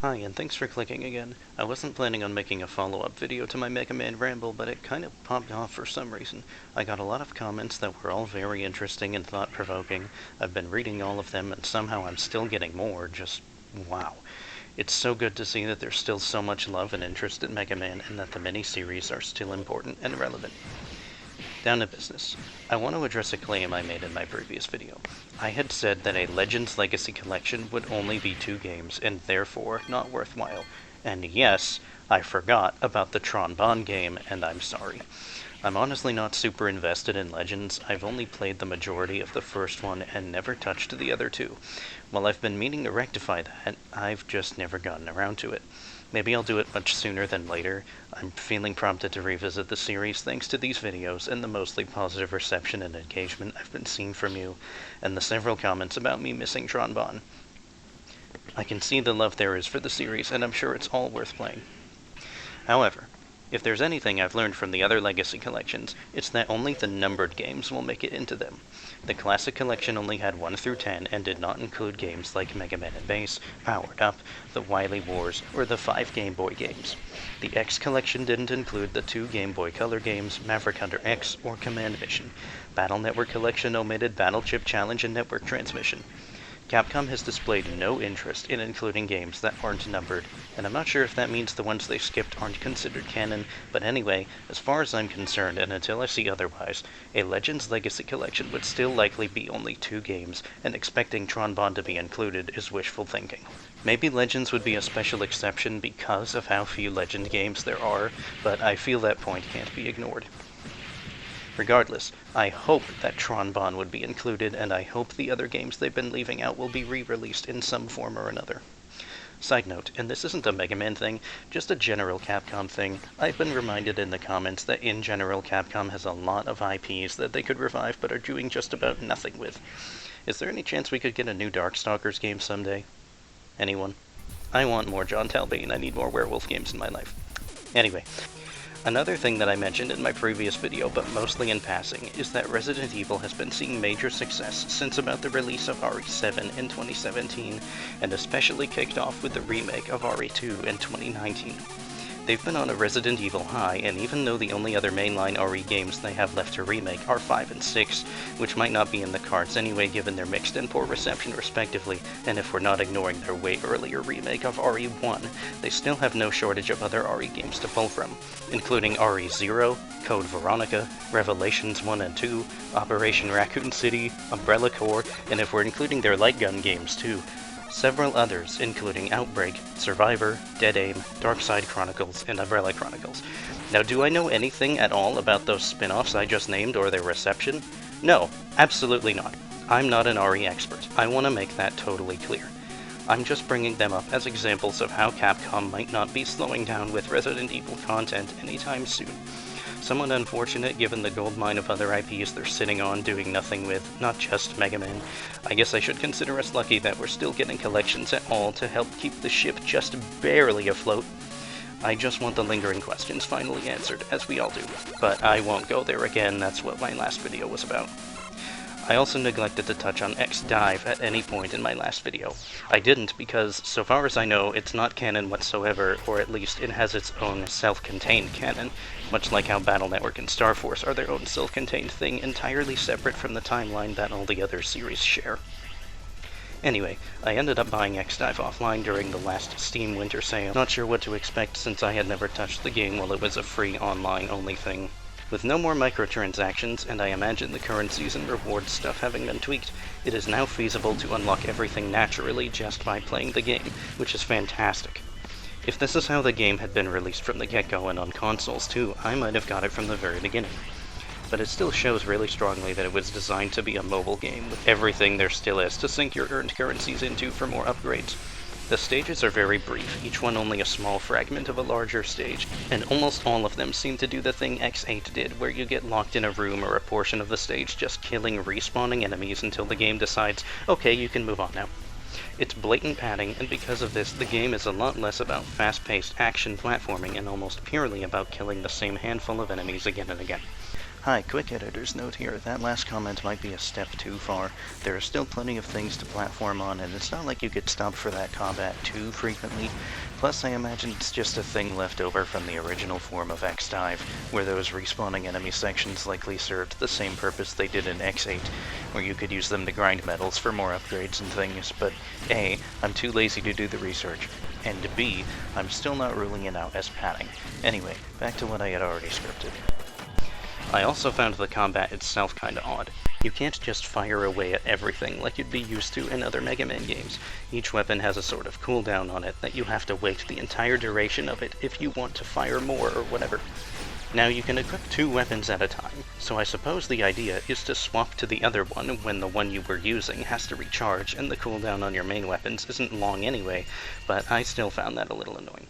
Hi, and thanks for clicking again. I wasn't planning on making a follow-up video to my Mega Man Ramble, but it kind of popped off for some reason. I got a lot of comments that were all very interesting and thought-provoking. I've been reading all of them, and somehow I'm still getting more. Just wow. It's so good to see that there's still so much love and interest in Mega Man, and that the mini-series are still important and relevant. Down to business. I want to address a claim I made in my previous video. I had said that a Legends Legacy collection would only be 2 games, and therefore not worthwhile. And yes, I forgot about the Tron Bonne game, and I'm sorry. I'm honestly not super invested in Legends. I've only played the majority of the first one and never touched the other 2. While I've been meaning to rectify that, I've just never gotten around to it. Maybe I'll do it much sooner than later. I'm feeling prompted to revisit the series thanks to these videos and the mostly positive reception and engagement I've been seeing from you, and the several comments about me missing Tron Bonne. I can see the love there is for the series, and I'm sure it's all worth playing. However, if there's anything I've learned from the other Legacy collections, it's that only the numbered games will make it into them. The Classic Collection only had 1 through 10 and did not include games like Mega Man and Bass, Powered Up, the Wily Wars, or the 5 Game Boy games. The X Collection didn't include the 2 Game Boy Color games, Maverick Hunter X or Command Mission. Battle Network Collection omitted Battle Chip Challenge and Network Transmission. Capcom has displayed no interest in including games that aren't numbered, and I'm not sure if that means the ones they skipped aren't considered canon, but anyway, as far as I'm concerned, and until I see otherwise, a Legends Legacy collection would still likely be only 2 games, and expecting Tron Bonne to be included is wishful thinking. Maybe Legends would be a special exception because of how few Legend games there are, but I feel that point can't be ignored. Regardless, I hope that Tron Bonne would be included, and I hope the other games they've been leaving out will be re-released in some form or another. Side note, and this isn't a Mega Man thing, just a general Capcom thing, I've been reminded in the comments that in general Capcom has a lot of IPs that they could revive but are doing just about nothing with. Is there any chance we could get a new Darkstalkers game someday? Anyone? I want more John Talbane. I need more werewolf games in my life. Anyway. Another thing that I mentioned in my previous video, but mostly in passing, is that Resident Evil has been seeing major success since about the release of RE7 in 2017, and especially kicked off with the remake of RE2 in 2019. They've been on a Resident Evil high, and even though the only other mainline RE games they have left to remake are 5 and 6, which might not be in the cards anyway given their mixed and poor reception respectively, and if we're not ignoring their way earlier remake of RE1, they still have no shortage of other RE games to pull from, including RE0, Code Veronica, Revelations 1 and 2, Operation Raccoon City, Umbrella Corps, and if we're including their light gun games too, several others, including Outbreak, Survivor, Dead Aim, Darkside Chronicles, and Umbrella Chronicles. Now, do I know anything at all about those spin-offs I just named or their reception? No, absolutely not. I'm not an RE expert. I want to make that totally clear. I'm just bringing them up as examples of how Capcom might not be slowing down with Resident Evil content anytime soon. Somewhat unfortunate given the goldmine of other IPs they're sitting on doing nothing with, not just Mega Man. I guess I should consider us lucky that we're still getting collections at all to help keep the ship just barely afloat. I just want the lingering questions finally answered, as we all do. But I won't go there again, that's what my last video was about. I also neglected to touch on X-Dive at any point in my last video. I didn't because, so far as I know, it's not canon whatsoever, or at least it has its own self-contained canon, much like how Battle Network and Star Force are their own self-contained thing entirely separate from the timeline that all the other series share. Anyway, I ended up buying X-Dive offline during the last Steam Winter Sale. Not sure what to expect since I had never touched the game while it was a free online-only thing. With no more microtransactions, and I imagine the current season rewards stuff having been tweaked, it is now feasible to unlock everything naturally just by playing the game, which is fantastic. If this is how the game had been released from the get-go and on consoles too, I might have got it from the very beginning. But it still shows really strongly that it was designed to be a mobile game, with everything there still is to sink your earned currencies into for more upgrades. The stages are very brief, each one only a small fragment of a larger stage, and almost all of them seem to do the thing X8 did, where you get locked in a room or a portion of the stage just killing respawning enemies until the game decides, okay, you can move on now. It's blatant padding, and because of this, the game is a lot less about fast-paced action platforming and almost purely about killing the same handful of enemies again and again. Hi, quick editor's note here. That last comment might be a step too far. There are still plenty of things to platform on, and it's not like you get stopped for that combat too frequently. Plus, I imagine it's just a thing left over from the original form of X-Dive, where those respawning enemy sections likely served the same purpose they did in X8, where you could use them to grind medals for more upgrades and things, but A, I'm too lazy to do the research, and B, I'm still not ruling it out as padding. Anyway, back to what I had already scripted. I also found the combat itself kinda odd. You can't just fire away at everything like you'd be used to in other Mega Man games. Each weapon has a sort of cooldown on it that you have to wait the entire duration of it if you want to fire more or whatever. Now you can equip 2 weapons at a time, so I suppose the idea is to swap to the other one when the one you were using has to recharge and the cooldown on your main weapons isn't long anyway, but I still found that a little annoying.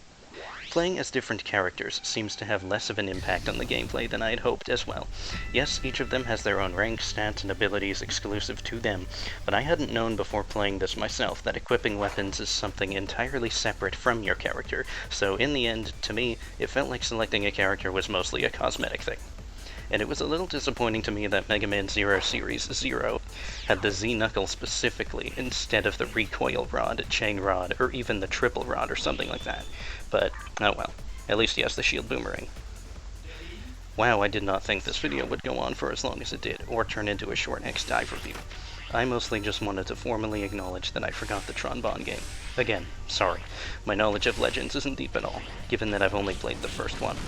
Playing as different characters seems to have less of an impact on the gameplay than I had hoped as well. Yes, each of them has their own rank, stats, and abilities exclusive to them, but I hadn't known before playing this myself that equipping weapons is something entirely separate from your character, so in the end, to me, it felt like selecting a character was mostly a cosmetic thing. And it was a little disappointing to me that Mega Man Zero Series Zero had the Z-Knuckle specifically instead of the recoil rod, chain rod, or even the triple rod or something like that. But, oh well, at least he has the shield boomerang. Wow, I did not think this video would go on for as long as it did, or turn into a short X-Dive review. I mostly just wanted to formally acknowledge that I forgot the Tron Bonne game. Again, sorry. My knowledge of Legends isn't deep at all, given that I've only played the first one.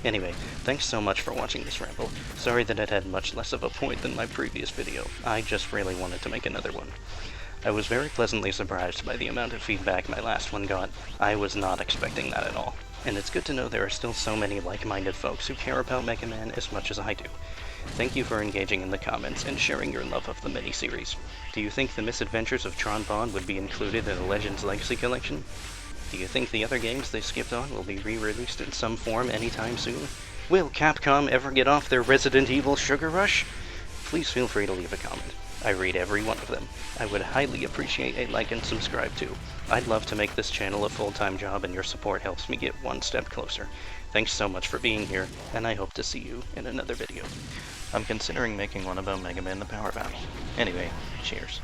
Anyway, thanks so much for watching this ramble. Sorry that it had much less of a point than my previous video. I just really wanted to make another one. I was very pleasantly surprised by the amount of feedback my last one got. I was not expecting that at all. And it's good to know there are still so many like-minded folks who care about Mega Man as much as I do. Thank you for engaging in the comments and sharing your love of the miniseries. Do you think the misadventures of Tron Bonne would be included in the Legends Legacy Collection? Do you think the other games they skipped on will be re-released in some form anytime soon? Will Capcom ever get off their Resident Evil sugar rush? Please feel free to leave a comment. I read every one of them. I would highly appreciate a like and subscribe too. I'd love to make this channel a full-time job, and your support helps me get one step closer. Thanks so much for being here, and I hope to see you in another video. I'm considering making one about Mega Man the Power Battle. Anyway, cheers.